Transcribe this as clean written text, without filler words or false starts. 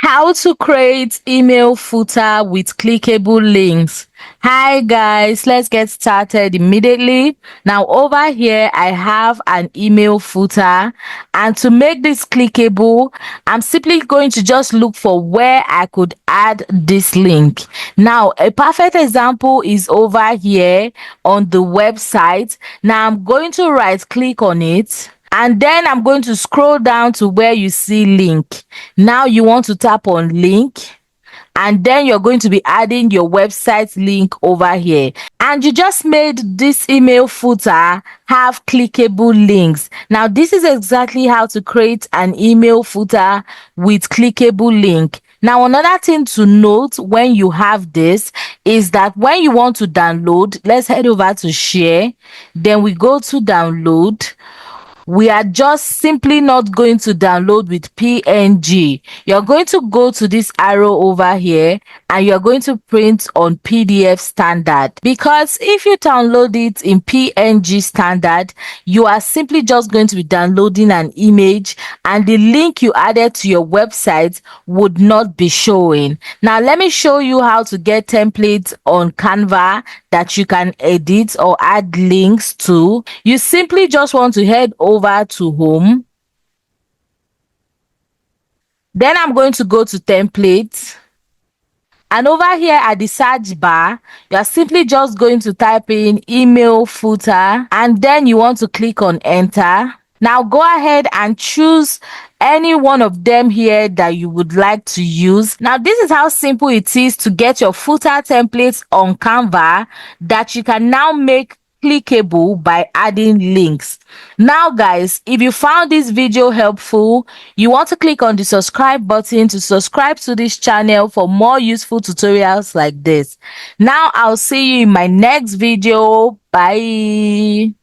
How to create email footer with clickable links. Hi guys, let's get started immediately. Now over here I have an email footer, and to make this clickable I'm simply going to just look for where I could add this link. Now a perfect example is over here on the website. Now I'm going to right click on it, and then I'm going to scroll down to where you see link. Now you want to tap on link, and then you're going to be adding your website link over here, and you just made this email footer have clickable links. Now this is exactly how to create an email footer with clickable link. Now another thing to note when you have this is that when you want to download, let's head over to share, then we go to download. We are just simply not going to download with PNG. You're going to go to this arrow over here and you're going to print on PDF standard, because if you download it in PNG standard, you are simply just going to be downloading an image and the link you added to your website would not be showing. Now let me show you how to get templates on Canva that you can edit or add links to. You simply just want to head over to home. Then I'm going to go to templates. And over here at the search bar, you are simply just going to type in email footer, and then you want to click on enter. Now go ahead and choose any one of them here that you would like to use. Now this is how simple it is to get your footer templates on Canva that you can now make clickable by adding links. Now guys, if you found this video helpful, you want to click on the subscribe button to subscribe to this channel for more useful tutorials like this. Now I'll see you in my next video. Bye.